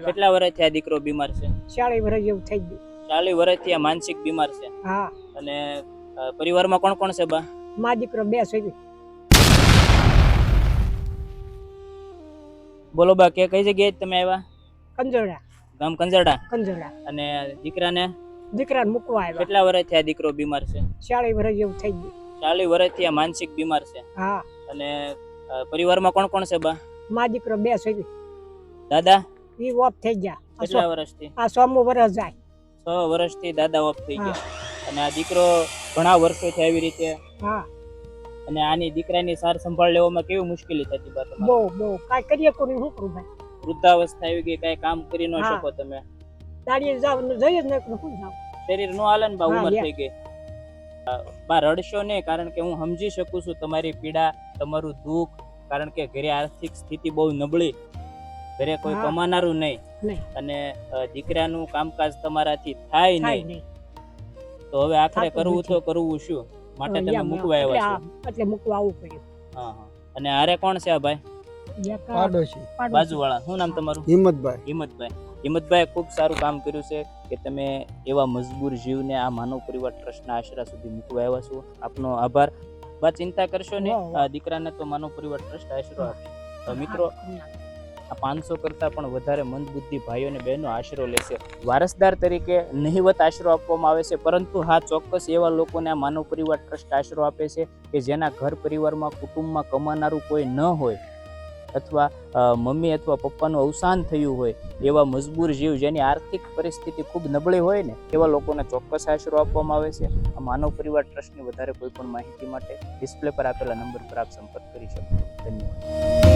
કેટલા વર્ષથી આ દીકરો બીમાર છે? 40 વર્ષ જેવું થઈ ગયું. 40 વર્ષથી આ માનસિક બીમાર છે. હા. અને પરિવારમાં કોણ કોણ છે બા? મા દીકરો 2 છે. બોલો બા, કઈ જગ્યાએ તમે આવ્યા? કંજરડા. ગામ કંજરડા. કંજરડા. અને દીકરાને મૂકવા આવ્યા. કેટલા વર્ષથી આ દીકરો બીમાર છે? 40 વર્ષ જેવું થઈ ગયું. 40 વર્ષથી આ માનસિક બીમાર છે. હા. અને પરિવારમાં કોણ કોણ છે બા? મા દીકરો 2 છે. દાદા ઈ ઓફ થઈ ગયા. કેટલા વર્ષથી? આ 100મું વર્ષ જાય. 6 વર્ષથી દાદા ઓફ થઈ ગયા. અને આ દીકરો ઘણા વર્ષોથી આવી રીતે. હા. અને આની દીકરાની સાર સંભાળ લેવામાં કેવી મુશ્કેલી થતી બા તમારે? બહુ કાઈ કરીએ કોની શું કરું ભાઈ? વૃદ્ધાવસ્થા આવી ગઈ, કાઈ કામ કરી ન શકો તમે. દાડીએ જવાનું જઈએ જ નહીં, શું જાવ? શરીર નો હાલે ને બા, ઉંમર થઈ ગઈ. બા રડશો નહીં, કારણ કે હું સમજી શકું છું તમારી પીડા, તમારું દુઃખ. કારણ કે ઘરે આર્થિક સ્થિતિ બહુ નબળી, ઘરે કોઈ કમાનારું નહીં, અને દીકરાનું કામકાજ તમારાથી થાય નહીં. તો હવે આખરે કરવું તો કરવું શું? માટે તમે મૂકવા આવ્યા છો. એટલે મૂકવા આવવું પડ્યું. હા. અને આરે કોણ છે આ ભાઈ? બાજુવાળા. શું નામ તમારું? હિંમતભાઈ ખૂબ સારું કામ કર્યું છે કે તમે એવા મજબૂર જીવને આ માનવ પરિવાર ટ્રસ્ટના આશરા સુધી મૂકવા આવ્યા છો. આપનો આભાર. બા ચિંતા કરશો નહીં, આ દીકરાને તો માનવ પરિવાર ટ્રસ્ટ આશરો આપે. મિત્રો, આ 500 કરતા પણ વધારે મંદબુદ્ધિ ભાઈઓ અને બહેનો આશરો લેશે. વારસદાર તરીકે નહિવત આશરો આપવામાં આવે છે, પરંતુ હા, ચોક્કસ એવા લોકોને આ માનવ પરિવાર ટ્રસ્ટ આશરો આપે છે કે જેના ઘર પરિવારમાં કુટુંબમાં કમાનારું કોઈ ન હોય, અથવા મમ્મી અથવા પપ્પાનું અવસાન થયું હોય, એવા મજબૂર જીવ જેની આર્થિક પરિસ્થિતિ ખૂબ નબળી હોય ને, એવા લોકોને ચોક્કસ આશરો આપવામાં આવે છે. આ માનવ પરિવાર ટ્રસ્ટની વધારે કોઈ પણ માહિતી માટે ડિસ્પ્લે પર આપેલા નંબર પર આપ સંપર્ક કરી શકો. ધન્યવાદ.